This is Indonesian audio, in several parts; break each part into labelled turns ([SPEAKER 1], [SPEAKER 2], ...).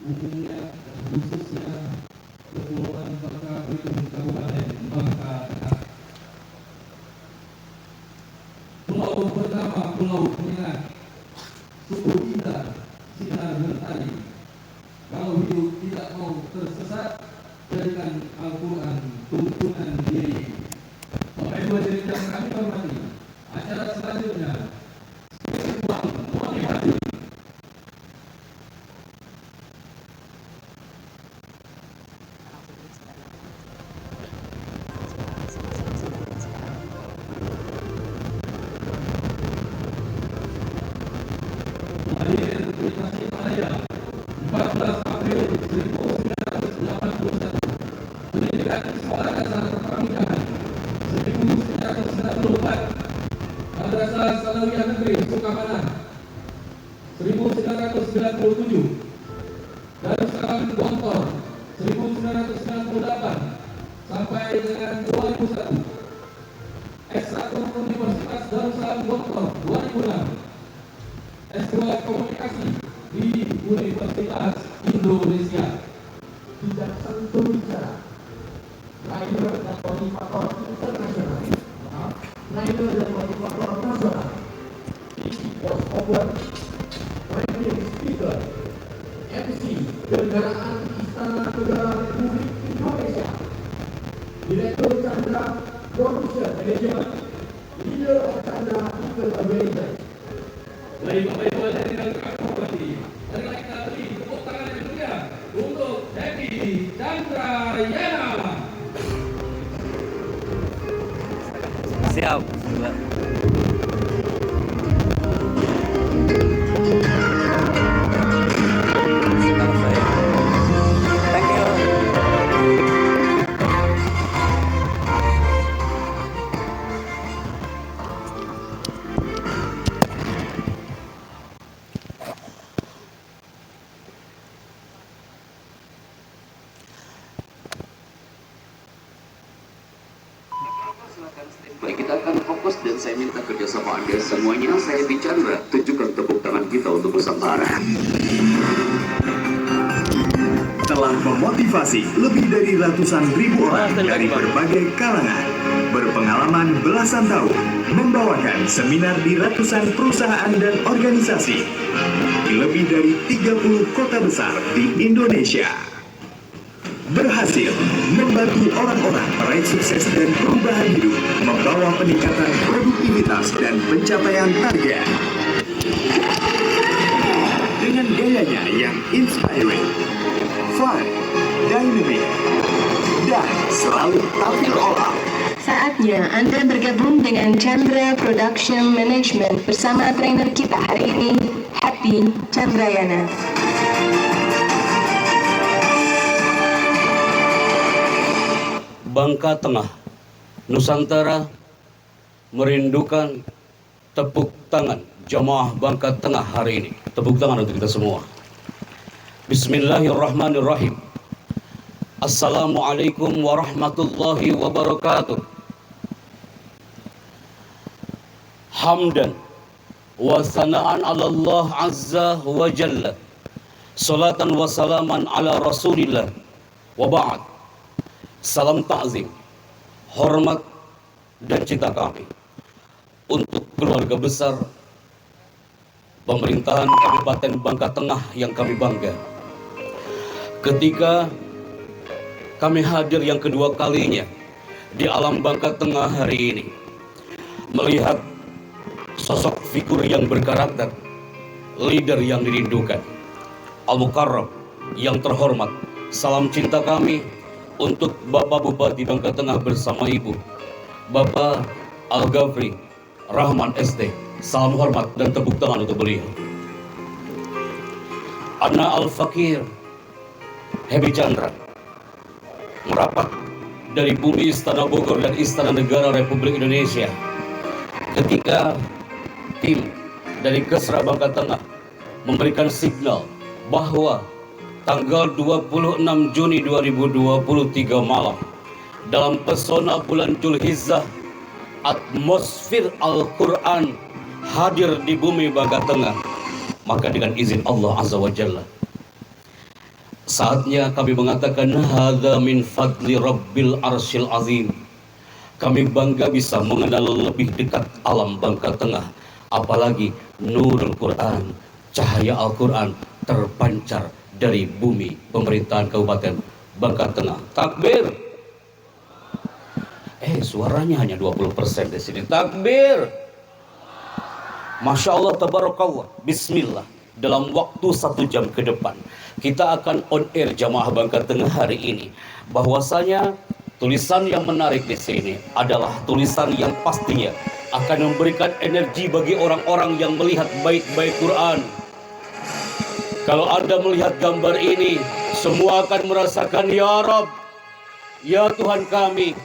[SPEAKER 1] umumnya khususnya Kepulauan Bangka Belitung Kabupaten Bangka Tengah. Pulau pertama, Pulau Penyengat, suku kita sinar mentari. Kalau hidup tidak mau tersesat, jadikan Al-Quran tuntunan diri. Bapak Ibu hadirin yang kami hormati, acara selanjutnya spiritual motivasi. Hadir di Tasikmalaya 14 April 1981, pendidikan sekolah dasar perpamudahan 1994, Madrasah Sanawiyah Negeri Sukamana 1997, Darussalam Gontor 1998 sampai dengan 2001, S1 Universitas Darussalam Gontor 2006, S2 Komunikasi di Universitas Indonesia. Tidak sentuh bicara, rider dan motivator internasional, rider dan motivator nasional, isi post-over, radio speaker, MC Kendaraan Istana Negara Republik Indonesia, Direktur Chandra Production Management, Leader of Chandra Event Organization. Baik Bapak Ibu hadirin yang kami hormati, marilah kita beri tepuk tangan yang meriah untuk Happy Chandrayana.
[SPEAKER 2] Siap. Thank you.
[SPEAKER 3] Baik, kita akan fokus dan saya minta kerjasama Anda semuanya. Saya bicara, tunjukkan tepuk tangan kita untuk Nusantara.
[SPEAKER 4] Telah memotivasi lebih dari ratusan ribu orang dari berbagai kalangan, berpengalaman belasan tahun, membawakan seminar di ratusan perusahaan dan organisasi di lebih dari 30 kota besar di Indonesia. Berhasil membantu orang-orang meraih sukses dan perubahan hidup, membawa peningkatan produktivitas dan pencapaian target. Dengan gayanya yang inspiring, fun, dynamic, dan selalu tampil all out.
[SPEAKER 5] Saatnya Anda bergabung dengan Chandra Production Management bersama trainer kita hari ini, Happy Chandrayana.
[SPEAKER 6] Bangka Tengah, Nusantara merindukan tepuk tangan jamaah Bangka Tengah hari ini. Tepuk tangan untuk kita semua. Bismillahirrahmanirrahim. Assalamualaikum warahmatullahi wabarakatuh. Hamdan wa sana'an ala Allah azza wa jalla. Salatan wa salaman ala Rasulillah. Wa ba'd. Salam ta'zim, hormat dan cinta kami untuk keluarga besar pemerintahan Kabupaten Bangka Tengah yang kami bangga. Ketika kami hadir yang kedua kalinya di alam Bangka Tengah hari ini, melihat sosok figur yang berkarakter, leader yang dirindukan, Al-Mukarram yang terhormat, salam cinta kami untuk Bapak Bupati Bangka Tengah bersama Ibu Bapak Al-Ghafri Rahman ST. Salam hormat dan tepuk tangan untuk beliau. Ana Al-Fakir Happy Chandra merapat dari bumi Istana Bogor dan Istana Negara Republik Indonesia ketika tim dari Kesra Bangka Tengah memberikan signal bahwa tanggal 26 Juni 2023 malam dalam pesona bulan Julhizzah, atmosfer Al-Quran hadir di bumi Bangka Tengah. Maka dengan izin Allah Azza wa Jalla, Saatnya kami mengatakan hadza min fadli rabbil arsyil azim. Kami bangga bisa mengenal lebih dekat alam Bangka Tengah, apalagi nurul Quran, cahaya Al-Quran terpancar dari bumi pemerintahan Kabupaten Bangka Tengah. Takbir. Suaranya hanya 20% di sini. Takbir. Masya Allah, tabarakallah. Bismillah. Dalam waktu 1 jam ke depan kita akan on air jamaah Bangka Tengah hari ini. Bahwasanya tulisan yang menarik di sini adalah tulisan yang pastinya akan memberikan energi bagi orang-orang yang melihat bait-bait Quran. Kalau Anda melihat gambar ini, semua akan merasakan, ya Rabb, ya Tuhan kami,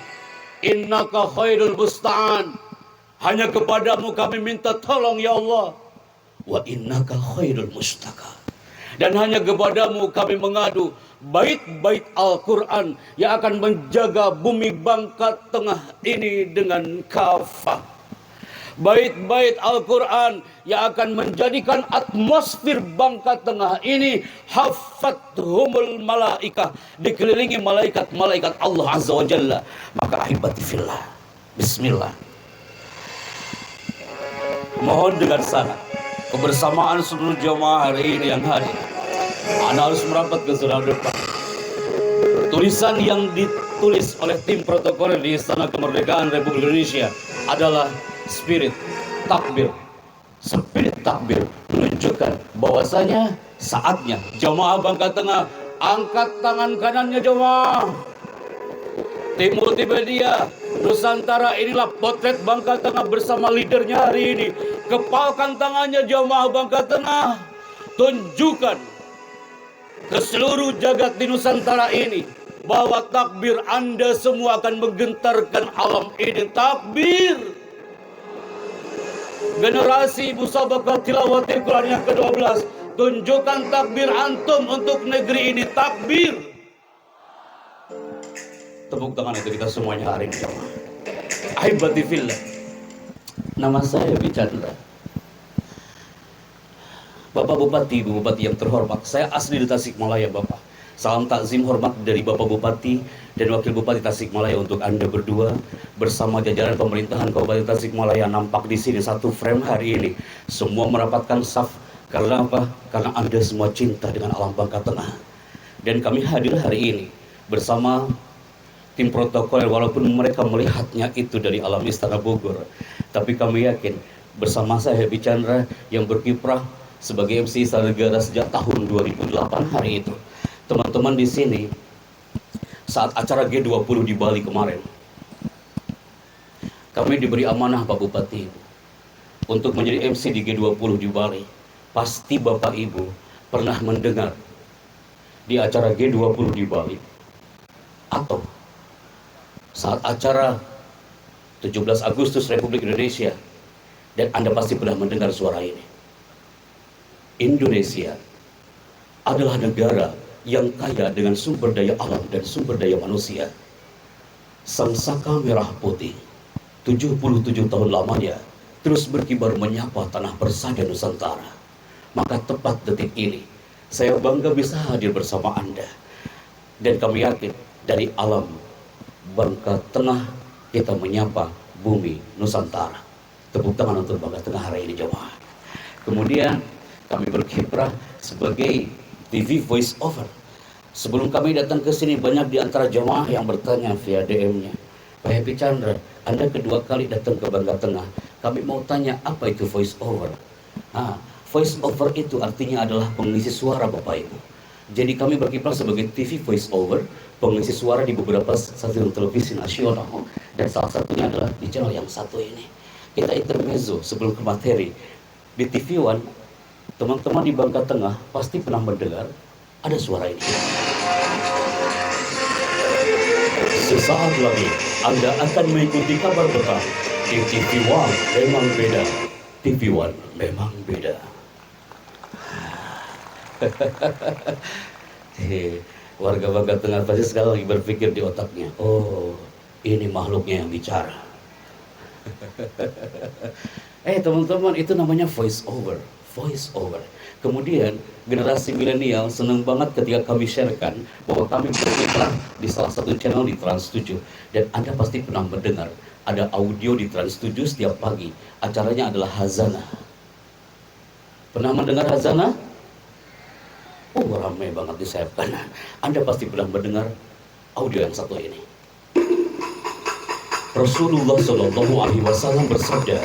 [SPEAKER 6] innaka khairul musta'an. Hanya kepadamu kami minta tolong ya Allah. Wa innaka khairul mustaka. Dan hanya kepadamu kami mengadu bait-bait Al-Quran yang akan menjaga bumi Bangka Tengah ini dengan kafah. Bait-bait Al-Quran yang akan menjadikan atmosfer Bangka Tengah ini hafathumul malaikah, dikelilingi malaikat-malaikat Allah Azza wa Jalla. Maka ahibati fillah, bismillah. Mohon dengan sangat kebersamaan seluruh jamaah hari ini yang hadir, Anda harus merapat ke zona depan. Tulisan yang ditulis oleh tim protokol di Istana Kemerdekaan Republik Indonesia adalah spirit takbir. Spirit takbir menunjukkan bahwasanya saatnya jamaah Bangka Tengah angkat tangan kanannya jamaah. Tim Multimedia Nusantara, inilah potret Bangka Tengah bersama leadernya hari ini. Kepalkan tangannya jamaah Bangka Tengah. Tunjukkan ke seluruh jagat di Nusantara ini bahwa takbir Anda semua akan menggentarkan alam ini. Takbir. Generasi Musabaqah Tilawatil Quran yang ke-12, tunjukkan takbir antum untuk negeri ini. Takbir. Tepuk tangan itu kita semuanya hari ini. Ahibati fillah. Nama saya Bicandra. Bapak Bupati, Ibu Bupati yang terhormat, saya asli di Tasikmalaya Bapak. Salam takzim hormat dari Bapak Bupati dan Wakil Bupati Tasikmalaya untuk Anda berdua bersama jajaran pemerintahan Kabupaten Tasikmalaya. Nampak di sini satu frame hari ini. Semua merapatkan saf. Karena apa? Karena Anda semua cinta dengan alam Bangka Tengah. Dan kami hadir hari ini bersama tim protokol, walaupun mereka melihatnya itu dari alam Istana Bogor, tapi kami yakin bersama saya Bicandra yang berkiprah sebagai MC Istana Negara sejak tahun 2008 hari itu. Teman-teman di sini saat acara G20 di Bali kemarin, kami diberi amanah Pak Bupati untuk menjadi MC di G20 di Bali. Pasti Bapak Ibu pernah mendengar di acara G20 di Bali atau saat acara 17 Agustus Republik Indonesia, dan Anda pasti pernah mendengar suara ini. Indonesia adalah negara yang kaya dengan sumber daya alam dan sumber daya manusia. Sang Saka Merah Putih 77 tahun lamanya terus berkibar menyapa tanah persada Nusantara. Maka tepat detik ini saya bangga bisa hadir bersama Anda, dan kami yakin dari alam Bangka Tengah kita menyapa bumi Nusantara. Tepuk tangan untuk Bangka Tengah hari ini jemaah. Kemudian kami berkiprah sebagai TV voice over. Sebelum kami datang ke sini, banyak di antara jemaah yang bertanya via DM-nya, Pak Happy Chandra, Anda kedua kali datang ke Bangka Tengah. Kami mau tanya apa itu voice over. Voice over itu artinya adalah pengisi suara Bapak Ibu. Jadi kami berkiprah sebagai TV voice over, pengisi suara di beberapa stasiun televisi nasional, dan salah satunya adalah di channel yang satu ini. Kita intermezzo sebelum ke materi. Di TV One, teman-teman di Bangka Tengah pasti pernah mendengar ada suara ini. Sesaat lagi Anda akan mengikuti kabar petang di TV One. Memang beda. TV One memang beda. Warga Bangka Tengah pasti sekarang lagi berpikir di otaknya, oh ini makhluknya yang bicara. Teman-teman, itu namanya voice over. Voice over. Kemudian generasi milenial senang banget ketika kami sharekan bahwa kami beriklan di salah satu channel di Trans 7. Dan Anda pasti pernah mendengar ada audio di Trans 7 setiap pagi. Acaranya adalah Hazana. Pernah mendengar Hazana? Oh, ramai banget di sayap kanan. Anda pasti pernah mendengar audio yang satu ini. Rasulullah Shallallahu Alaihi Wasallam bersabda,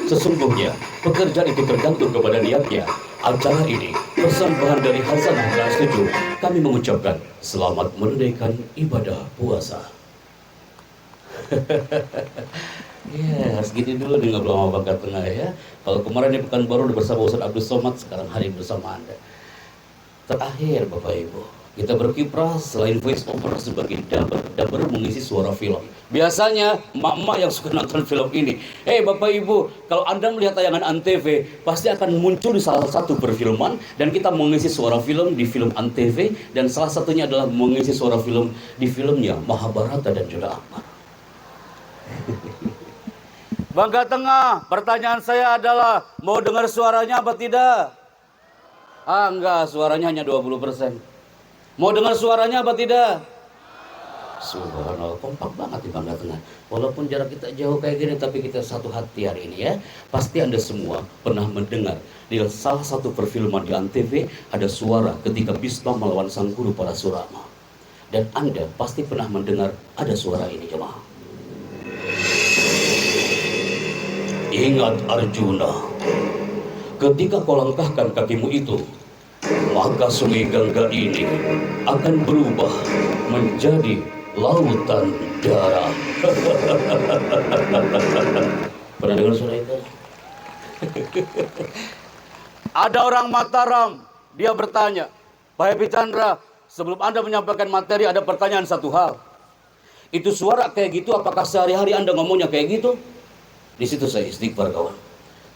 [SPEAKER 6] sesungguhnya pekerjaan itu tergantung kepada niatnya. Acara ini persembahan dari Hazanah Trans 7. Kami mengucapkan selamat menunaikan ibadah puasa. Ya, segini dulu di Ngobrol sama Bangka Tengah ya. Kalau kemarin di Pekanbaru udah bersama Ustaz Abdul Somad, sekarang hari bersama Anda. Terakhir Bapak Ibu, kita berkiprah selain voice over sebagai dubber mengisi suara film. Biasanya emak-emak yang suka nonton film ini, Bapak Ibu, kalau Anda melihat tayangan Antv, pasti akan muncul di salah satu perfilman, dan kita mengisi suara film di film Antv, dan salah satunya adalah mengisi suara film di filmnya Mahabharata dan juga Akbar. Bangka Tengah, pertanyaan saya adalah, mau dengar suaranya apa tidak? Enggak, suaranya hanya 20%. Mau dengar suaranya apa tidak? Subhanallah, kompak banget di Bangka Tengah. Walaupun jarak kita jauh kayak gini, tapi kita satu hati hari ini ya. Pasti Anda semua pernah mendengar di salah satu perfilman di Antv ada suara ketika Bisma melawan sang guru Parasurama. Dan Anda pasti pernah mendengar ada suara ini, jemaah. Ingat Arjuna, ketika kau langkahkan kakimu itu, maka sungai Gangga ini akan berubah menjadi lautan darah. Pernah dengar suara itu? Ada orang Mataram, dia bertanya, Pak Happy Chandra, sebelum Anda menyampaikan materi ada pertanyaan satu hal. Itu suara kayak gitu, apakah sehari-hari Anda ngomongnya kayak gitu? Di situ saya istighfar kawan.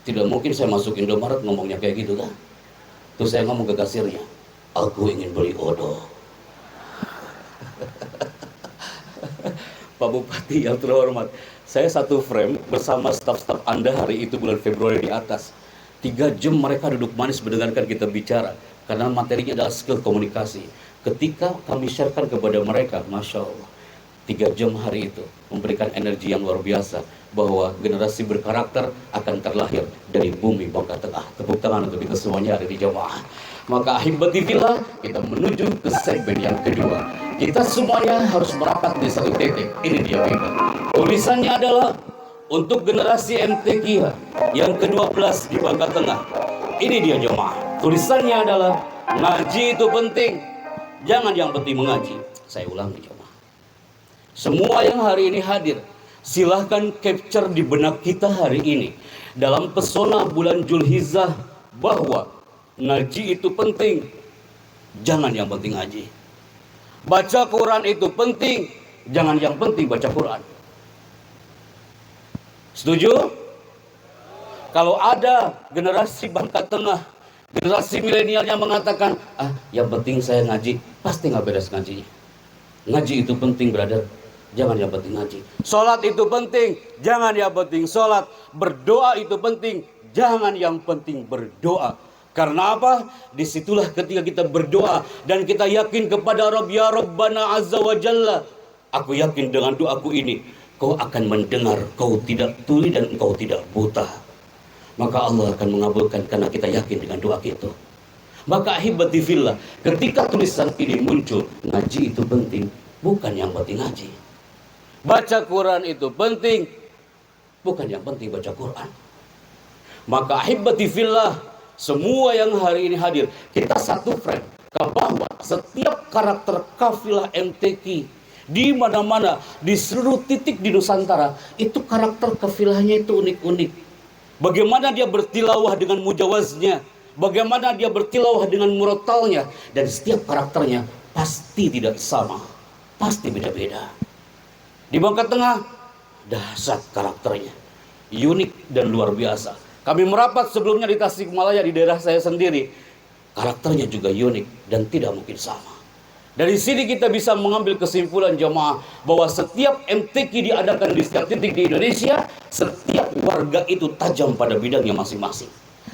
[SPEAKER 6] Tidak mungkin saya masuk Indomaret ngomongnya kayak gitu kan? Terus saya ngomong ke kasirnya, aku ingin beli odol. Pak Bupati yang terhormat, saya satu frame bersama staf-staf Anda hari itu bulan Februari di atas. 3 jam mereka duduk manis mendengarkan kita bicara, karena materinya adalah skill komunikasi. Ketika kami sharekan kepada mereka, Masya Allah, 3 jam hari itu memberikan energi yang luar biasa, bahwa generasi berkarakter akan terlahir dari bumi Bangka Tengah. Tepuk tangan untuk kita semuanya ada di jamaah. Maka ahibati fillah, kita menuju ke segmen yang kedua. Kita semuanya harus merapat di satu titik. Ini dia kita. Tulisannya adalah untuk generasi MTQ yang ke-12 di Bangka Tengah. Ini dia jamaah. Tulisannya adalah ngaji itu penting. Jangan yang penting mengaji. Saya ulangi jamaah. Semua yang hari ini hadir, silahkan capture di benak kita hari ini dalam pesona bulan Zulhijjah bahwa ngaji itu penting. Jangan yang penting ngaji. Baca Quran itu penting. Jangan yang penting baca Quran. Setuju? Kalau ada generasi Bangka Tengah, generasi milenial yang mengatakan, yang penting saya ngaji, pasti nggak beres ngajinya. Ngaji itu penting, brother. Jangan yang penting ngaji. Sholat itu penting, jangan yang penting sholat. Berdoa itu penting, jangan yang penting berdoa. Karena apa? Disitulah ketika kita berdoa dan kita yakin kepada Rabb, ya Rabbana Azza wa Jalla, aku yakin dengan doaku ini kau akan mendengar, kau tidak tuli dan kau tidak buta. Maka Allah akan mengabulkan karena kita yakin dengan doa itu. Maka ahibati fillah, ketika tulisan ini muncul, ngaji itu penting, bukan yang penting ngaji. Baca Quran itu penting, bukan yang penting baca Quran. Maka ahibati fillah, semua yang hari ini hadir, kita satu frame bahwa setiap karakter kafilah MTQ di mana-mana, di seluruh titik di Nusantara, itu karakter kafilahnya itu unik-unik. Bagaimana dia bertilawah dengan mujawaznya, bagaimana dia bertilawah dengan murattalnya, dan setiap karakternya pasti tidak sama, pasti beda-beda. Di Bangka Tengah, dahsyat karakternya, unik dan luar biasa. Kami merapat sebelumnya di Tasikmalaya, di daerah saya sendiri, karakternya juga unik dan tidak mungkin sama. Dari sini kita bisa mengambil kesimpulan jemaah bahwa setiap MTQ diadakan di setiap titik di Indonesia, setiap warga itu tajam pada bidangnya masing-masing.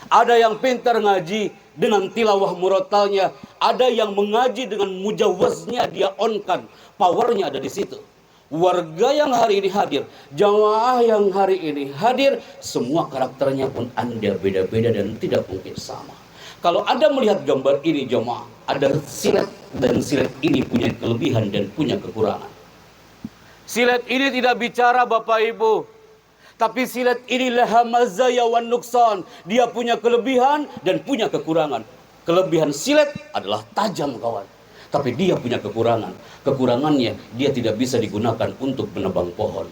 [SPEAKER 6] Ada yang pintar ngaji dengan tilawah murattalnya, ada yang mengaji dengan mujawaznya, dia on-kan, powernya ada di situ. Warga yang hari ini hadir, jamaah yang hari ini hadir, semua karakternya pun Anda beda-beda dan tidak mungkin sama. Kalau Anda melihat gambar ini jamaah, ada silet, dan silet ini punya kelebihan dan punya kekurangan. Silet ini tidak bicara Bapak Ibu, tapi silet ini laha mazaya wan nuksan. Dia punya kelebihan dan punya kekurangan. Kelebihan silet adalah tajam kawan, tapi dia punya kekurangan. Kekurangannya, dia tidak bisa digunakan untuk menebang pohon.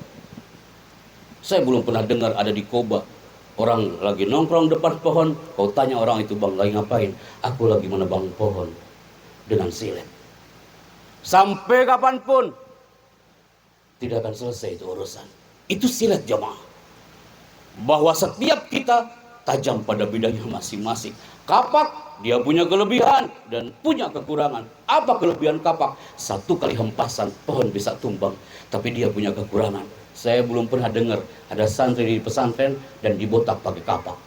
[SPEAKER 6] Saya belum pernah dengar ada di Koba, orang lagi nongkrong depan pohon, kau tanya orang itu, bang lagi ngapain? Aku lagi menebang pohon dengan silet. Sampai kapanpun tidak akan selesai itu urusan. Itu silet jamaah. Bahwa setiap kita tajam pada bidangnya masing-masing. Kapak, dia punya kelebihan dan punya kekurangan. Apa kelebihan kapak? Satu kali hempasan, pohon bisa tumbang. Tapi dia punya kekurangan. Saya belum pernah dengar ada santri di pesantren dan dibotak pakai kapak.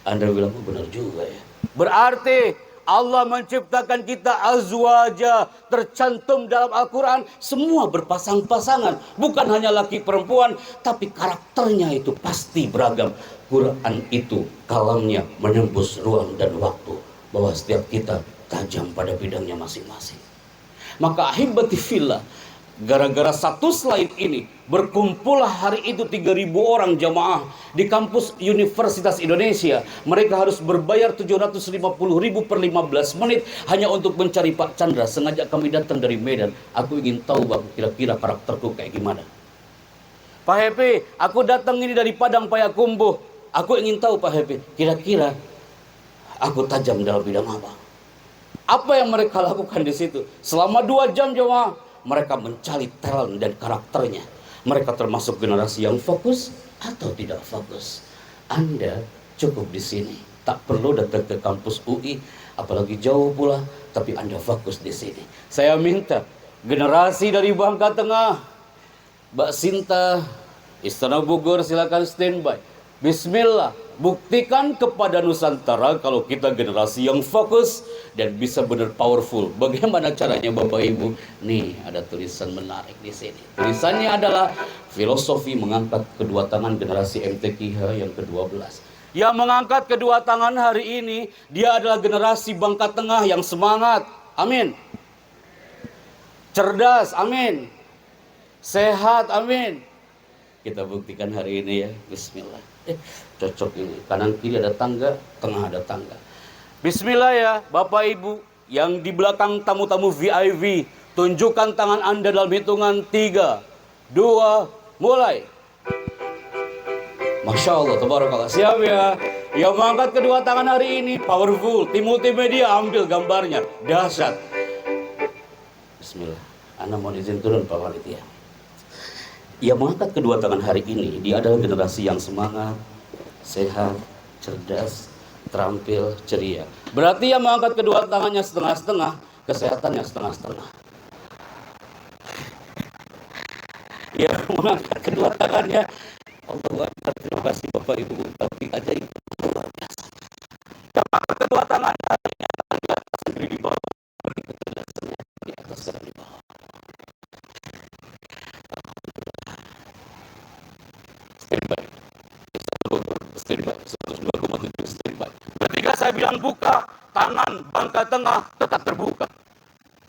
[SPEAKER 6] Anda bilang, oh benar juga ya. Berarti Allah menciptakan kita azwaja, tercantum dalam Al-Quran, semua berpasang-pasangan, bukan hanya laki perempuan, tapi karakternya itu pasti beragam. Quran itu kalamnya menembus ruang dan waktu, bahwa setiap kita tajam pada bidangnya masing-masing. Maka ahibati fillah, gara-gara satu slide ini, berkumpullah hari itu 3.000 orang jamaah di kampus Universitas Indonesia. Mereka harus berbayar 750.000 per 15 menit hanya untuk mencari Pak Chandra. Sengaja kami datang dari Medan. Aku ingin tahu bang, kira-kira karakterku kayak gimana. Pak Happy, aku datang ini dari Padang Payakumbuh. Aku ingin tahu Pak Happy, kira-kira aku tajam dalam bidang apa? Apa yang mereka lakukan di situ? Selama 2 jam jamaah, mereka mencari talent dan karakternya. Mereka termasuk generasi yang fokus atau tidak fokus. Anda cukup di sini, tak perlu datang ke kampus UI, apalagi jauh pula, tapi Anda fokus di sini. Saya minta generasi dari Bangka Tengah, Mbak Sinta, Istana Bogor, silakan standby. Bismillah, buktikan kepada Nusantara kalau kita generasi yang fokus dan bisa benar powerful. Bagaimana caranya Bapak Ibu? Nih ada tulisan menarik di sini. Tulisannya adalah filosofi mengangkat kedua tangan generasi MTQH yang ke-12. Yang mengangkat kedua tangan hari ini, dia adalah generasi Bangka Tengah yang semangat. Amin. Cerdas, amin. Sehat, amin. Kita buktikan hari ini ya. Bismillah. Cocok ini. Kanan kiri ada tangga, tengah ada tangga. Bismillah ya Bapak Ibu yang di belakang tamu-tamu VIP. Tunjukkan tangan Anda dalam hitungan 3, 2, mulai. Masya Allah, tabarakallah. Siap ya. Yang mengangkat kedua tangan hari ini powerful. Tim multimedia ambil gambarnya. Dahsyat. Bismillah. Anda mohon izin turun Pak Panitia. Yang mengangkat kedua tangan hari ini, dia adalah generasi yang semangat, sehat, cerdas, terampil, ceria. Berarti yang mengangkat kedua tangannya setengah-setengah, kesehatannya setengah-setengah. Yang mengangkat kedua tangannya, Allah Akbar, terima kasih Bapak Ibu, tapi aja itu luar biasa. Yang mengangkat kedua tangan hari ini akan di atas sendiri di bawah, kecerdasannya di atas dan di bawah. Standby. Ketika saya bilang buka, tangan Bangka Tengah tetap terbuka.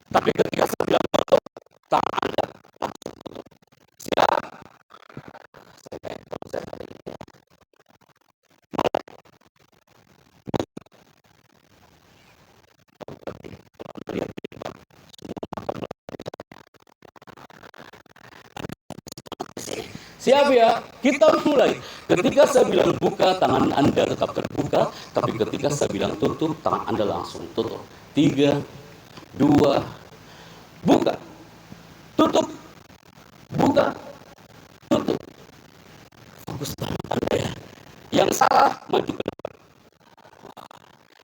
[SPEAKER 6] Tapi ketika saya bilang tutup, tangan Anda langsung tutup. Siap? Saya kayak konser hari ini. Mulai. Melihat di depan, semua akan siap ya? Kita mulai. Ketika saya bilang buka, tangan Anda tetap terbuka. Tapi ketika saya bilang tutup, tangan Anda langsung tutup. 3, 2, buka. Tutup. Buka. Tutup. Fokus tangan Anda ya. Yang salah, maju ke depan.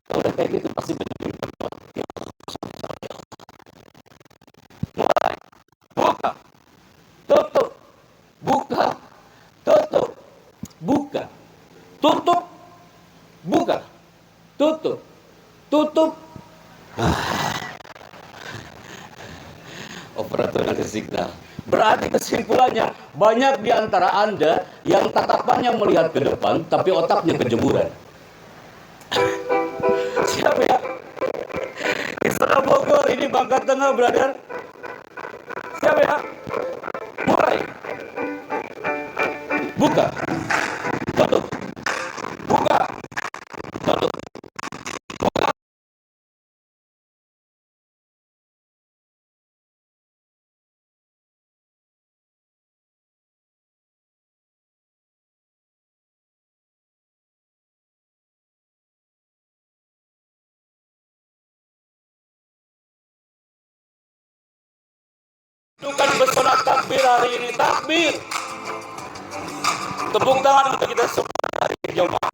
[SPEAKER 6] Kalau udah kayak gitu, pasti benar-benar berdoa. Ya Allah, ya Allah. Mulai. Buka. Tutup. Buka. Tutup. Buka. Operator nanti signal. Berarti kesimpulannya, banyak di antara Anda yang tatapannya melihat ke depan, tapi otaknya kejemuran. Siapa ya? Istana Bogor, ini Bangka Tengah, brother. Siapa ya? Mulai. Buka. Tutup. Buka. Tutup. Bukan bersolat takbir hari ini, takbir. Tepuk tangan untuk kita semua hari ini, jemaah.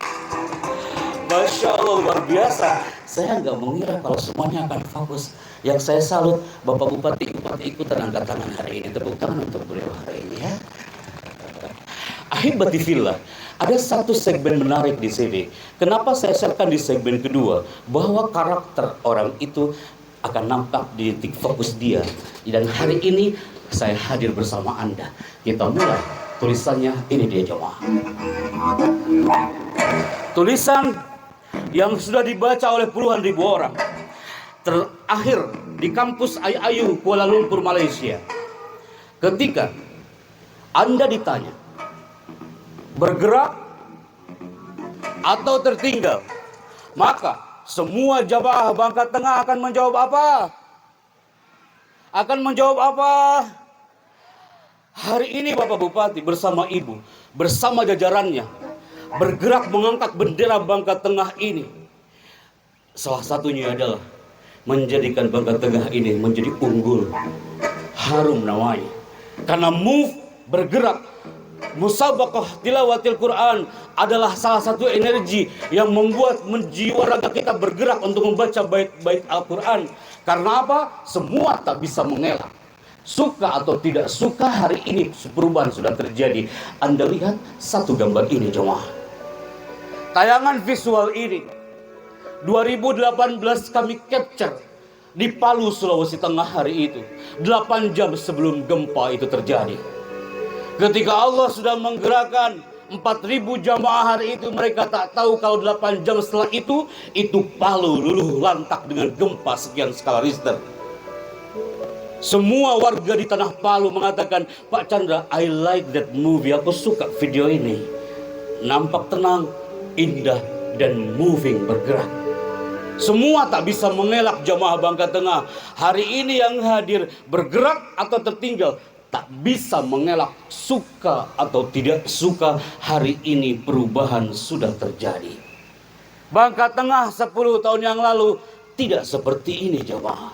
[SPEAKER 6] Masya Allah, luar biasa. Saya nggak mengira kalau semuanya akan fokus. Yang saya salut, Bapak Bupati ikutan angkat tangan hari ini. Tepuk tangan untuk beliau hari ini ya. Ahibati fillah, ada satu segmen menarik di sini. Kenapa saya share-kan di segmen kedua? Bahwa karakter orang itu akan nampak di titik fokus dia. Dan hari ini saya hadir bersama Anda. Kita mulai. Tulisannya ini dia, jemaah. Tulisan yang sudah dibaca oleh puluhan ribu orang. Terakhir di kampus Ayu Kuala Lumpur, Malaysia. Ketika Anda ditanya bergerak atau tertinggal, maka semua jamaah Bangka Tengah akan menjawab apa? Akan menjawab apa? Hari ini Bapak Bupati bersama Ibu, bersama jajarannya, bergerak mengangkat bendera Bangka Tengah ini. Salah satunya adalah menjadikan Bangka Tengah ini menjadi unggul, harum namanya. Karena move, bergerak, musabaqah tilawatil Quran adalah salah satu energi yang membuat jiwa raga kita bergerak untuk membaca bait-bait Al-Quran. Karena apa? Semua tak bisa mengelak. Suka atau tidak suka, hari ini perubahan sudah terjadi. Anda lihat satu gambar ini, jemaah. Tayangan visual ini 2018 kami capture di Palu, Sulawesi Tengah hari itu. 8 jam sebelum gempa itu terjadi. Ketika Allah sudah menggerakkan 4.000 jamaah hari itu, mereka tak tahu kalau 8 jam setelah itu Palu luluh lantak dengan gempa sekian skala Richter. Semua warga di tanah Palu mengatakan, Pak Chandra, I like that movie. Aku suka video ini. Nampak tenang, indah, dan moving, bergerak. Semua tak bisa mengelak jamaah Bangka Tengah. Hari ini yang hadir, bergerak atau tertinggal, tak bisa mengelak, suka atau tidak suka, hari ini perubahan sudah terjadi. Bangka Tengah 10 tahun yang lalu tidak seperti ini, jemaah.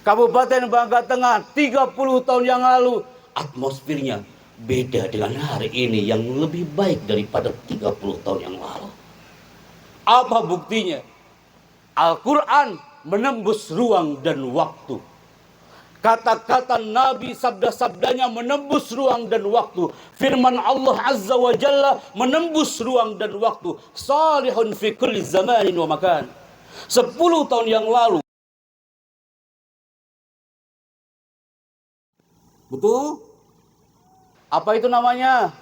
[SPEAKER 6] Kabupaten Bangka Tengah 30 tahun yang lalu atmosfernya beda dengan hari ini yang lebih baik daripada 30 tahun yang lalu. Apa buktinya? Al-Quran menembus ruang dan waktu. Kata-kata Nabi, sabda-sabdanya menembus ruang dan waktu. Firman Allah Azza wa Jalla menembus ruang dan waktu. Salihun fi kulli zamanin wa makan. 10 tahun yang lalu. Betul? Apa itu namanya?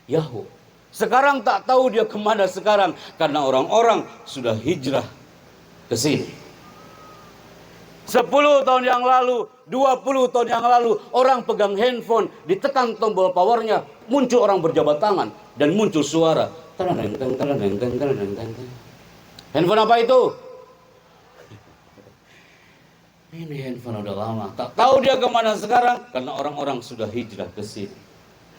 [SPEAKER 6] Yahoo. Sekarang tak tahu dia kemana sekarang. Karena orang-orang sudah hijrah ke sini. 10 tahun yang lalu, 20 tahun yang lalu, orang pegang handphone, ditekan tombol powernya, muncul orang berjabat tangan, dan muncul suara. Handphone apa itu? Ini handphone udah lama. Tak tahu dia kemana sekarang, karena orang-orang sudah hijrah ke sini.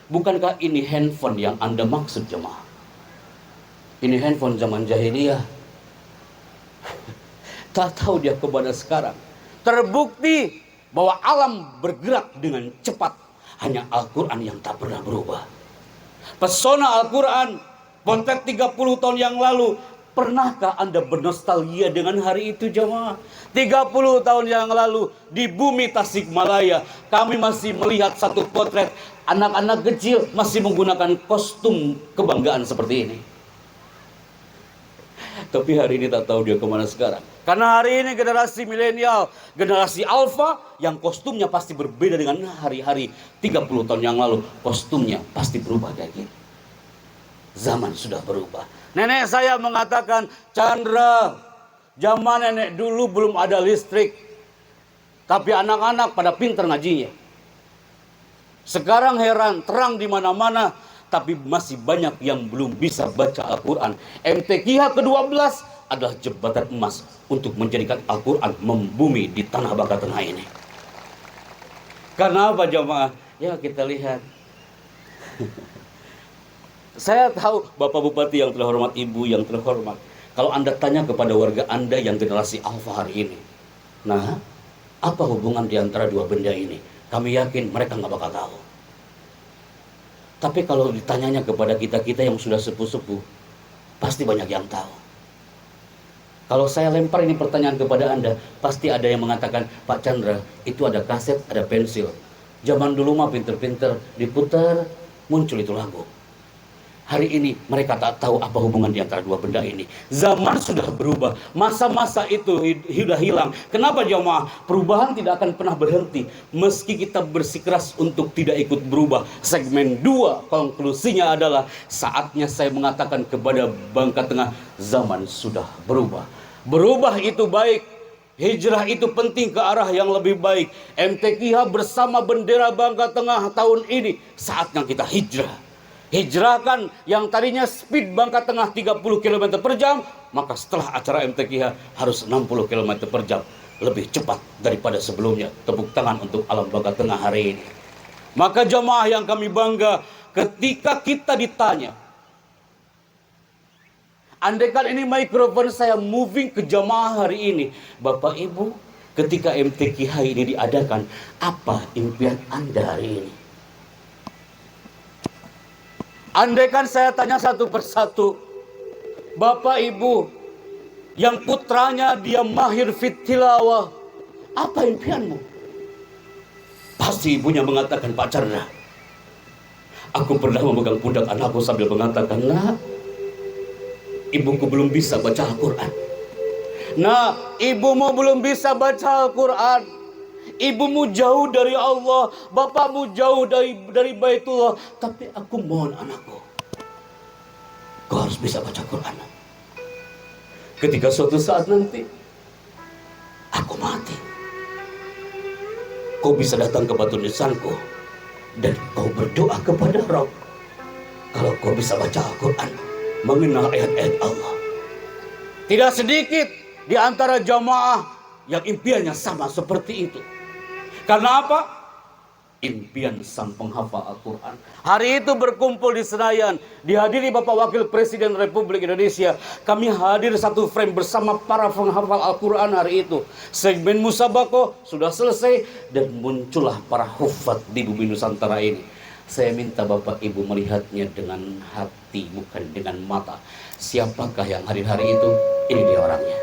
[SPEAKER 6] Bukankah ini handphone yang Anda maksud, jemaah? Ini handphone zaman jahiliyah. Tak tahu dia kemana sekarang. Terbukti bahwa alam bergerak dengan cepat. Hanya Al-Quran yang tak pernah berubah. Pesona Al-Quran, potret 30 tahun yang lalu. Pernahkah Anda bernostalgia dengan hari itu, jemaah? 30 tahun yang lalu di bumi Tasikmalaya, kami masih melihat satu potret anak-anak kecil masih menggunakan kostum kebanggaan seperti ini. Tapi hari ini tak tahu dia kemana sekarang. Karena hari ini generasi milenial, generasi alfa, yang kostumnya pasti berbeda dengan hari-hari 30 tahun yang lalu. Kostumnya pasti berubah kayak gini. Zaman sudah berubah. Nenek saya mengatakan, Chandra, zaman nenek dulu belum ada listrik. Tapi anak-anak pada pintar ngajinya. Sekarang heran, terang di mana-mana. Tapi masih banyak yang belum bisa baca Al-Quran. MTQH ke-12 adalah jembatan emas untuk menjadikan Al-Quran membumi di tanah Bangka Tengah ini. Karena apa jemaah? Ya kita lihat. Saya tahu Bapak Bupati yang terhormat, Ibu yang terhormat. Kalau Anda tanya kepada warga Anda yang generasi alfa hari ini. Nah, apa hubungan di antara dua benda ini? Kami yakin mereka nggak bakal tahu. Tapi kalau ditanyanya kepada kita-kita yang sudah sepuh-sepuh, pasti banyak yang tahu. Kalau saya lempar ini pertanyaan kepada Anda, pasti ada yang mengatakan, Pak Chandra, itu ada kaset, ada pensil. Zaman dulu mah pinter-pinter, diputar, muncul itu lagu. Hari ini mereka tak tahu apa hubungan di antara dua benda ini. Zaman sudah berubah, masa-masa itu sudah hilang. Kenapa jemaah? Perubahan tidak akan pernah berhenti meski kita bersikeras untuk tidak ikut berubah. Segmen 2 konklusinya adalah saatnya saya mengatakan kepada Bangka Tengah, zaman sudah berubah. Berubah itu baik. Hijrah itu penting ke arah yang lebih baik. MTQH bersama bendera Bangka Tengah tahun ini saatnya kita hijrah. Hijrahkan yang tadinya speed Bangka Tengah 30 km per jam, maka setelah acara MTQH harus 60 km per jam. Lebih cepat daripada sebelumnya. Tepuk tangan untuk alam Bangka Tengah hari ini. Maka jemaah yang kami bangga, ketika kita ditanya, andaikan ini mikrofon saya moving ke jemaah hari ini, Bapak Ibu, ketika MTQH ini diadakan, apa impian Anda hari ini? Andaikan saya tanya satu persatu, Bapak Ibu yang putranya dia mahir fit tilawah, apa impianmu? Pasti ibunya mengatakan, Pak Chandra, aku pernah memegang pundak anakku sambil mengatakan, nah, ibuku belum bisa baca Al-Quran. Nah, ibumu belum bisa baca Al-Quran. Ibumu jauh dari Allah, bapakmu jauh dari Baitullah. Tapi aku mohon anakku, kau harus bisa baca Quran. Ketika suatu saat nanti aku mati, kau bisa datang ke batu nisanku dan kau berdoa kepada Rabb. Kalau kau bisa baca Al-Quran, mengenal ayat-ayat Allah. Tidak sedikit di antara jamaah yang impiannya sama seperti itu. Karena apa? Impian sang penghafal Al-Quran. Hari itu berkumpul di Senayan, dihadiri Bapak Wakil Presiden Republik Indonesia. Kami hadir satu frame bersama para penghafal Al-Quran hari itu. Segmen Musabako sudah selesai dan muncullah para hufat di bumi Nusantara ini. Saya minta Bapak Ibu melihatnya dengan hati, bukan dengan mata. Siapakah yang hadir hari itu? Ini dia orangnya.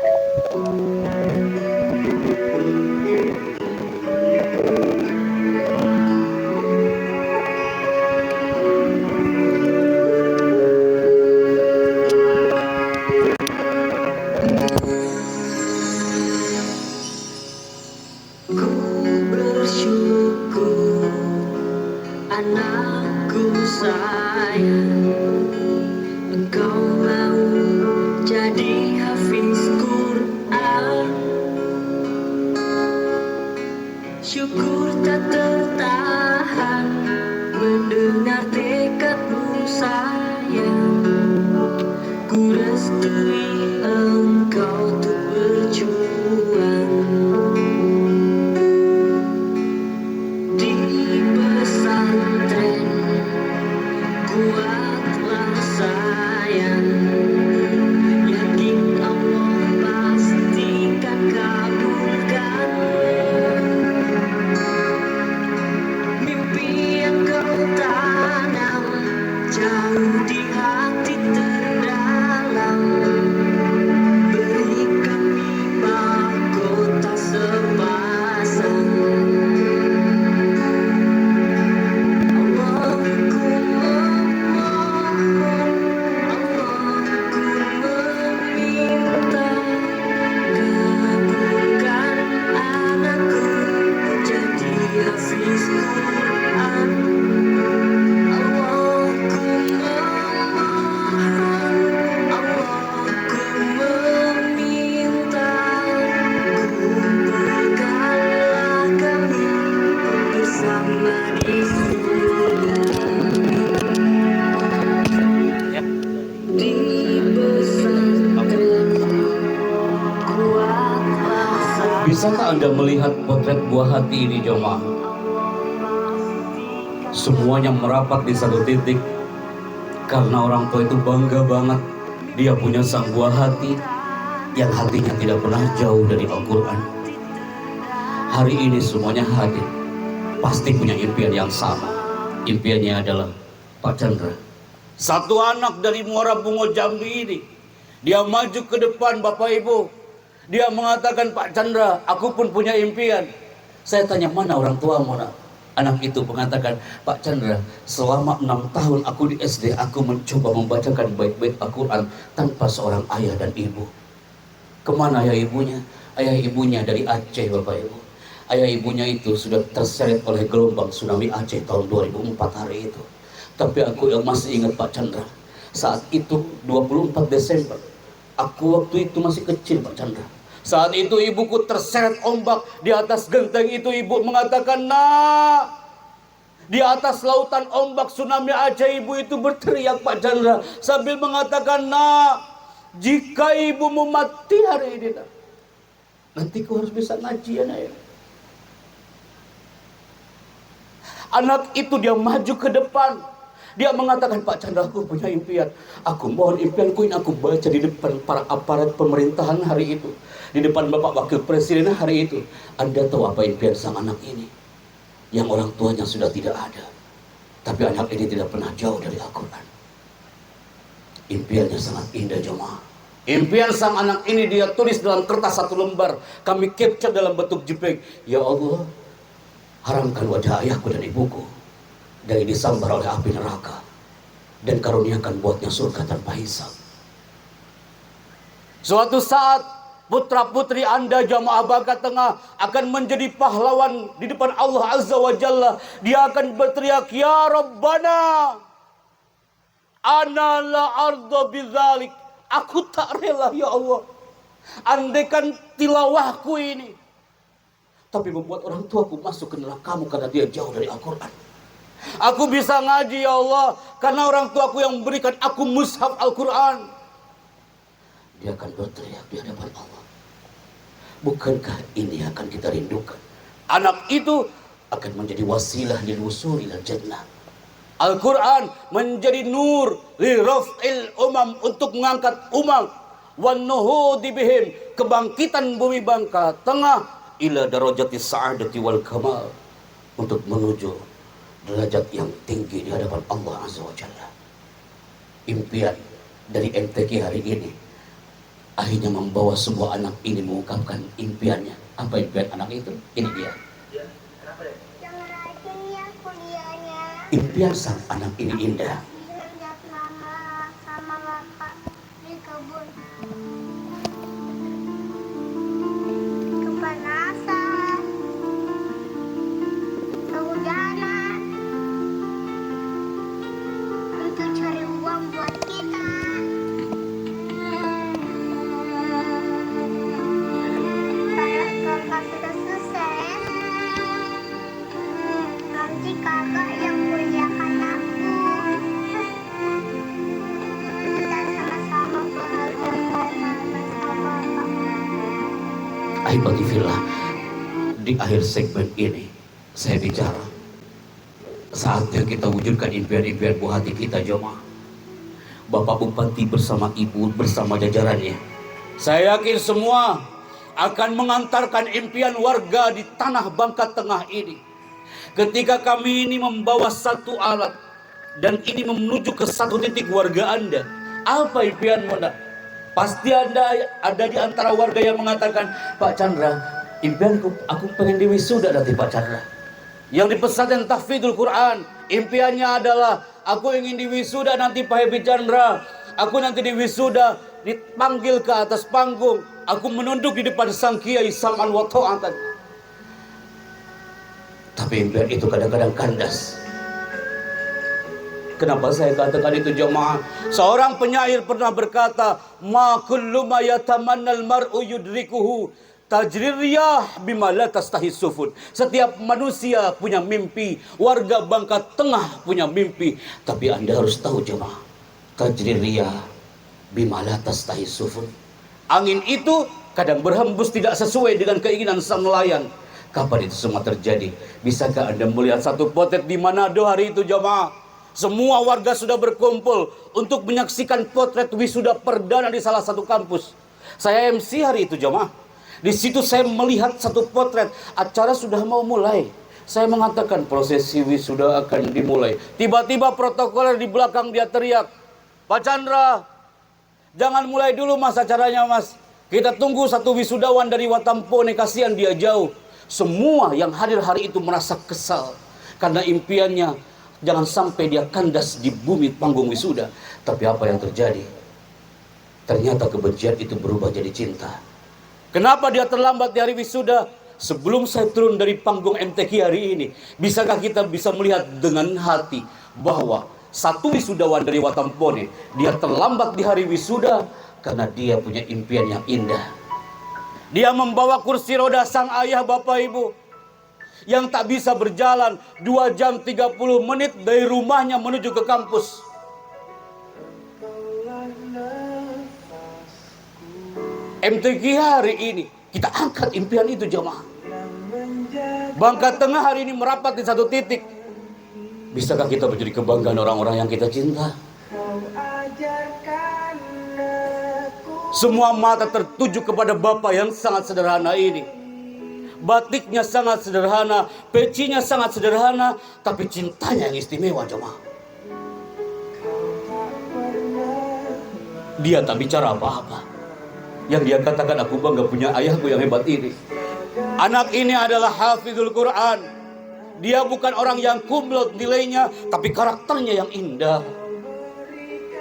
[SPEAKER 1] Anakku sayang, engkau mau jadi hafiz Quran. Syukur tak tertahan mendengar tekadmu sayang. Ku restui engkau untuk berjuang. Kuatlah sayang, yakin Allah pastikan kabulkan mimpi yang kau tanam.
[SPEAKER 6] Bisakah Anda melihat potret buah hati ini jemaah? Semuanya merapat di satu titik karena orang tua itu bangga banget dia punya sang buah hati yang hatinya tidak pernah jauh dari Al-Quran. Hari ini semuanya hadir, pasti punya impian yang sama. Impiannya adalah Pak Chandra, satu anak dari Muara Bungo Jambi ini. Dia maju ke depan Bapak Ibu. Dia mengatakan, Pak Chandra, aku pun punya impian. Saya tanya, mana orang tuamu nak? Anak itu mengatakan, Pak Chandra, selama 6 tahun aku di SD, aku mencoba membacakan baik-baik Al-Quran tanpa seorang ayah dan ibu. Kemana ayah ibunya? Ayah ibunya dari Aceh Bapak Ibu. Ayah ibunya itu sudah terseret oleh gelombang tsunami Aceh tahun 2004 hari itu. Tapi aku yang masih ingat Pak Chandra, saat itu 24 Desember, aku waktu itu masih kecil Pak Chandra. Saat itu ibuku terseret ombak di atas genteng itu. Ibu mengatakan, nak, di atas lautan ombak tsunami Aceh, ibu itu berteriak Pak Chandra sambil mengatakan, nak, jika ibumu mati hari ini, nak, nanti kau harus bisa ngaji ya nak ya. Anak itu dia maju ke depan. Dia mengatakan, Pak Chandra, aku punya impian. Aku mohon impianku ini aku baca di depan para aparat pemerintahan hari itu, di depan Bapak Wakil Presiden hari itu. Anda tahu apa impian sang anak ini? Yang orang tuanya sudah tidak ada, tapi anak ini tidak pernah jauh dari Al-Quran. Impiannya sangat indah jemaah. Impian sang anak ini dia tulis dalam kertas 1 lembar. Kami capture dalam bentuk JPEG. Ya Allah, haramkan wajah ayahku dan ibuku dari disambar oleh api neraka, dan karuniakan buatnya surga tanpa hisab. Suatu saat putra-putri Anda jamaah Bangka Tengah akan menjadi pahlawan di depan Allah Azza wa Jalla. Dia akan berteriak, Ya Rabbana, ana la arda bidzalik. Aku tak rela ya Allah, andaikan tilawahku ini tapi membuat orang tuaku masuk ke neraka-Mu karena dia jauh dari Al-Quran. Aku bisa ngaji ya Allah karena orang tuaku yang memberikan aku mushaf Al-Quran. Dia akan berteriak di hadapan Allah. Bukankah ini akan kita rindukan? Anak itu akan menjadi wasilah lil wusuli ilal jannah. Al-Quran menjadi nur li raf'il umam, untuk mengangkat umat, wan nuhudi bihim, kebangkitan bumi Bangka Tengah, ila darajati sa'adati wal kamal, untuk menuju derajat yang tinggi di hadapan Allah Azza wa Jalla. Impian dari MTQ hari ini akhirnya membawa sebuah anak ini mengungkapkan impiannya. Apa impian anak itu? Ini dia.
[SPEAKER 1] Yang rajin ya kuliahnya.
[SPEAKER 6] Impian sang anak ini indah.
[SPEAKER 1] Lihat mama sama bapak di kebun. Kepanasan. Kehujanan. Untuk cari uang buat kita. Kalau kakak sudah sukses, nanti kakak yang muliakan aku. Kita sama-sama bahagia bersama bapak.
[SPEAKER 6] Ahibadillah, di akhir segmen ini saya bicara, saatnya kita wujudkan impian-impian buah hati kita jemaah. Bapak Bupati bersama Ibu bersama jajarannya, saya yakin semua akan mengantarkan impian warga di tanah Bangka Tengah ini. Ketika kami ini membawa satu alat dan ini menuju ke satu titik warga Anda, apa impianmu nak? Pasti Anda ada di antara warga yang mengatakan, Pak Chandra, impianku aku pengen diwisuda nanti Pak Chandra. Yang di pesantren tahfidzul Quran, impiannya adalah aku ingin diwisuda nanti Pak Habib Chandra. Aku nanti diwisuda dipanggil ke atas panggung, aku menunduk di depan sang kiai sam'an wa ta'atan. Tapi impian itu kadang-kadang kandas. Kenapa saya katakan itu jemaah? Seorang penyair pernah berkata, ma kullu ma yatamannal mar'u yudrikuhu tajrir riyah bima la tastahi sufun. Setiap manusia punya mimpi, warga Bangka Tengah punya mimpi, tapi Anda harus tahu jemaah, tajrir riyah bima la tastahi sufun. Angin itu kadang berhembus tidak sesuai dengan keinginan sang nelayan. Kapan itu semua terjadi? Bisakah Anda melihat satu potret di Manado hari itu jamaah? Semua warga sudah berkumpul untuk menyaksikan potret wisuda perdana di salah satu kampus. Saya MC hari itu jamaah. Di situ saya melihat satu potret, acara sudah mau mulai. Saya mengatakan prosesi wisuda akan dimulai. Tiba-tiba protokoler di belakang dia teriak, "Pak Chandra, jangan mulai dulu mas acaranya mas. Kita tunggu satu wisudawan dari Watampone, kasihan dia jauh." Semua yang hadir hari itu merasa kesal karena impiannya jangan sampai dia kandas di bumi panggung wisuda. Tapi apa yang terjadi? Ternyata kebencian itu berubah jadi cinta. Kenapa dia terlambat di hari wisuda? Sebelum saya turun dari panggung MTQ hari ini, bisakah kita bisa melihat dengan hati bahwa satu wisudawan dari Watampone, dia terlambat di hari wisuda karena dia punya impian yang indah. Dia membawa kursi roda sang ayah bapak ibu yang tak bisa berjalan 2 jam 30 menit dari rumahnya menuju ke kampus. MTQ hari ini kita angkat impian itu jemaah. Bangka Tengah hari ini merapat di satu titik. Bisakah kita menjadi kebanggaan orang-orang yang kita cinta? Semua mata tertuju kepada bapak yang sangat sederhana ini. Batiknya sangat sederhana, pecinya sangat sederhana, tapi cintanya yang istimewa jemaah. Dia tak bicara apa-apa. Yang dia katakan, aku bangga punya ayahku yang hebat ini. Anak ini adalah hafizul Quran. Dia bukan orang yang kumlot nilainya, tapi karakternya yang indah.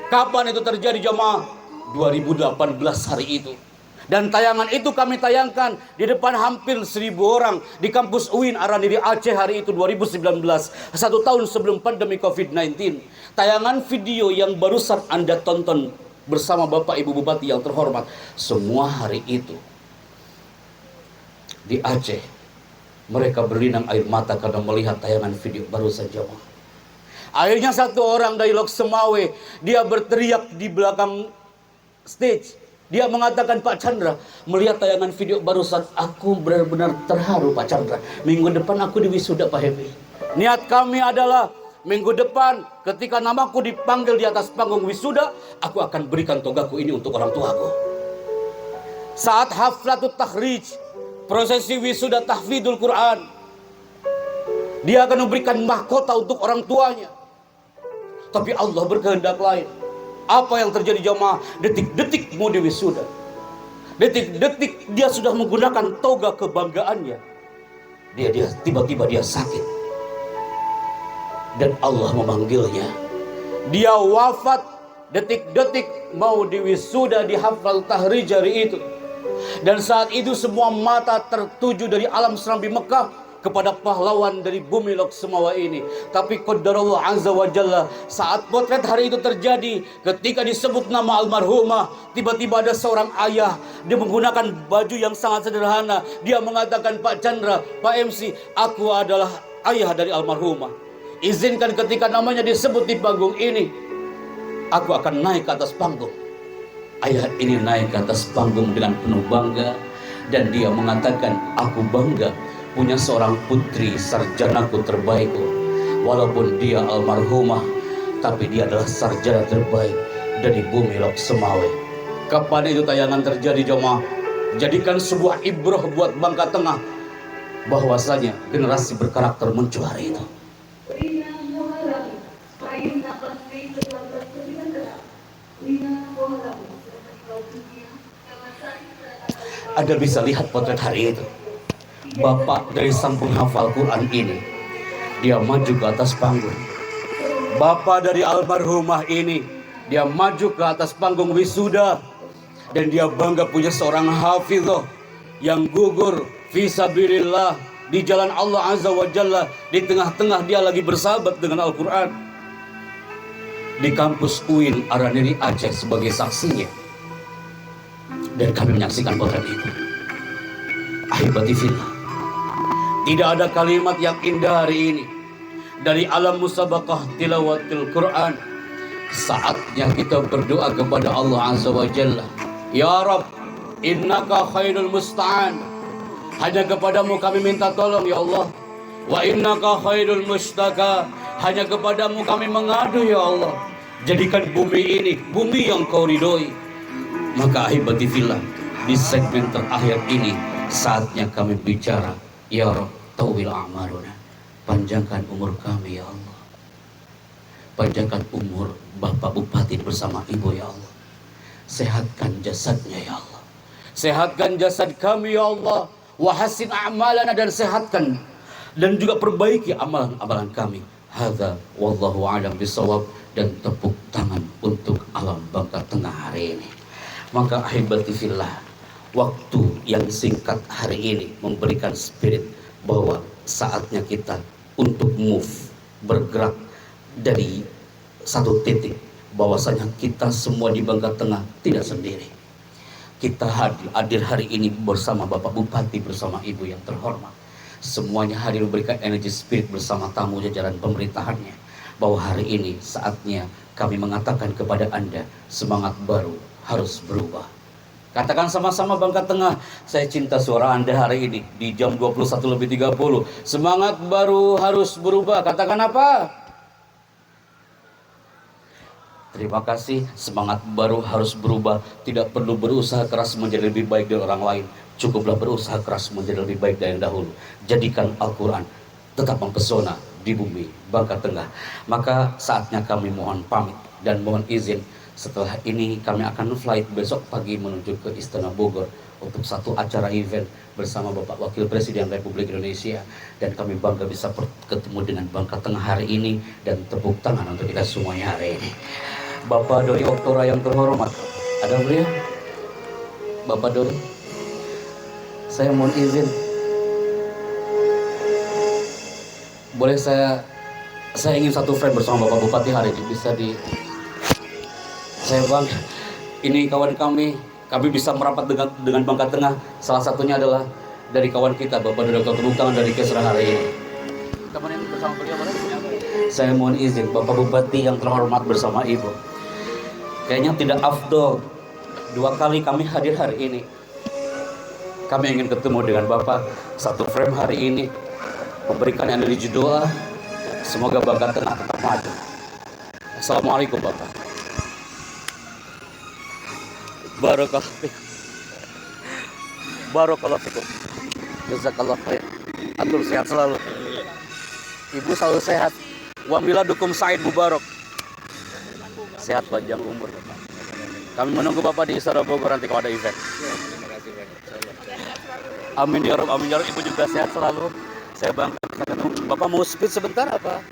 [SPEAKER 6] Kapan itu terjadi jemaah? 2018 hari itu. Dan tayangan itu kami tayangkan di depan hampir 1.000 orang di kampus UIN Araniri Aceh hari itu 2019. 1 tahun sebelum pandemi COVID-19. Tayangan video yang barusan Anda tonton bersama Bapak Ibu Bupati yang terhormat. Semua hari itu di Aceh mereka berlinang air mata karena melihat tayangan video barusan jemaah. Akhirnya satu orang dari Lok Semawe, dia berteriak di belakang stage. Dia mengatakan, Pak Chandra, melihat tayangan video barusan, aku benar-benar terharu Pak Chandra. Minggu depan aku di wisuda Pak Happy. Niat kami adalah minggu depan ketika namaku dipanggil di atas panggung wisuda, aku akan berikan togaku ini untuk orang tuaku. Saat haflatut takhrij, prosesi wisuda tahfidzul Quran, dia akan memberikan mahkota untuk orang tuanya. Tapi Allah berkehendak lain. Apa yang terjadi jemaah? Detik-detik mau di wisuda, detik-detik dia sudah menggunakan toga kebanggaannya. Dia tiba-tiba dia sakit. Dan Allah memanggilnya. Dia wafat detik-detik mau di wisuda di hafal tahrij hari itu. Dan saat itu semua mata tertuju dari alam Serambi Mekah kepada pahlawan dari bumi Lok Semawe ini. Tapi qadarullah azza wa jalla, saat potret hari itu terjadi, ketika disebut nama almarhumah, tiba-tiba ada seorang ayah. Dia menggunakan baju yang sangat sederhana. Dia mengatakan, Pak Chandra, Pak MC, aku adalah ayah dari almarhumah. Izinkan ketika namanya disebut di panggung ini, aku akan naik ke atas panggung. Ayah ini naik ke atas panggung dengan penuh bangga. Dan dia mengatakan, aku bangga punya seorang putri sarjanaku terbaikku. Walaupun dia almarhumah, tapi dia adalah sarjana terbaik dari bumi Lok Semawe. Kapan itu tayangan terjadi jemaah? Jadikan sebuah ibrah buat Bangka Tengah, bahwasanya generasi berkarakter muncul hari itu. Anda bisa lihat potret hari itu. Bapak dari sang penghafal Quran ini, dia maju ke atas panggung. Bapak dari almarhumah ini, dia maju ke atas panggung wisuda. Dan dia bangga punya seorang hafizah yang gugur fisabilillah di jalan Allah azza wa jalla. Di tengah-tengah dia lagi bersahabat dengan Al-Quran. Di kampus UIN Araniri Aceh sebagai saksinya. Dan kami menyaksikan potret itu. Ahibati fillah, tidak ada kalimat yang indah hari ini dari alam musabaqah tilawatil Quran. Saatnya kita berdoa kepada Allah azza wa jalla. Ya Rabb, Innaka khairul musta'an. Hanya kepadamu kami minta tolong ya Allah. Wa innaka khairul mustaka. Hanya kepadamu kami mengadu ya Allah. Jadikan bumi ini bumi yang kau ridhoi. Maka ahibati fillah, di segmen terakhir ini saatnya kami bicara. Ya Rabb, tawil a'maruna. Panjangkan umur kami ya Allah. Panjangkan umur Bapak Bupati bersama Ibu ya Allah. Sehatkan jasadnya ya Allah. Sehatkan jasad kami ya Allah. Wahasin a'malana, dan sehatkan dan juga perbaiki amalan-amalan kami. Hadza wallahu a'lam bisawab. Dan tepuk tangan untuk alam Bangka Tengah hari ini. Maka ahibati fillah, waktu yang singkat hari ini memberikan spirit bahwa saatnya kita untuk move, bergerak dari satu titik, bahwasanya kita semua di Bangka Tengah tidak sendiri. Kita hadir hari ini bersama Bapak Bupati, bersama Ibu yang terhormat. Semuanya hadir memberikan energi spirit bersama tamu jajaran pemerintahannya, bahwa hari ini saatnya kami mengatakan kepada Anda, semangat baru harus berubah. Katakan sama-sama Bangka Tengah, saya cinta suara Anda hari ini di jam 21:30. Semangat baru harus berubah. Katakan apa? Terima kasih. Semangat baru harus berubah. Tidak perlu berusaha keras menjadi lebih baik dari orang lain. Cukuplah berusaha keras menjadi lebih baik dari yang dahulu. Jadikan Al-Quran tetap mempesona di bumi Bangka Tengah. Maka saatnya kami mohon pamit dan mohon izin. Setelah ini kami akan flight besok pagi menuju ke Istana Bogor untuk satu acara event bersama Bapak Wakil Presiden Republik Indonesia. Dan kami bangga bisa ketemu dengan Bangka Tengah hari ini, dan tepuk tangan untuk kita semuanya hari ini. Bapak Dori Oktora yang terhormat, ada beliau? Bapak Dori, saya mohon izin, boleh saya ingin satu frame bersama Bapak Bupati hari ini. Bisa di saya bang, ini kawan kami bisa merapat dengan Bangka Tengah. Salah satunya adalah dari kawan kita Bapak Dodi tepuk tangan dari Kesra hari ini. Teman bersama beliau boleh? Saya mohon izin Bapak Bupati yang terhormat bersama Ibu. Kayaknya tidak afdol 2 kali kami hadir hari ini. Kami ingin ketemu dengan Bapak satu frame hari ini, memberikan energi doa. Semoga Bangka Tengah tetap maju. Assalamualaikum Bapak. Barakallahu fikum. Jazakallah khair. Atur sehat selalu. Ibu selalu sehat. Wa miladukum Said Mubarak. Sehat panjang umur. Kami menunggu Bapak di Istana Bogor nanti kalau ada event. Amin ya Rabb, amin ya Rabb. Ibu juga sehat selalu. Saya bangga. Bapak mau speed sebentar apa?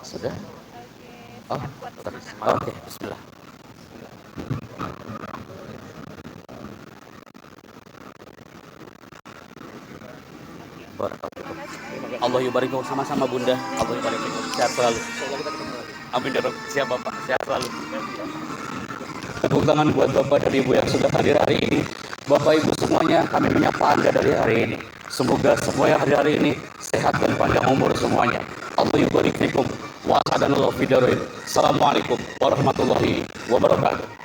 [SPEAKER 6] Sudah? Oh, oke, bismillah. Allah yubarikum, sama-sama Bunda. Allah yubarikum, sehat selalu. Amin ya Rabb. Siap Bapak, sehat selalu. Tepuk tangan buat Bapak dan Ibu yang sudah hadir hari ini. Bapak Ibu semuanya, kami menyapa Anda dari hari ini. Semoga semua yang hadir hari ini sehat dan panjang umur semuanya. Allah yubarikum. Wa asadanallahu fi darain. Assalamualaikum warahmatullahi wabarakatuh.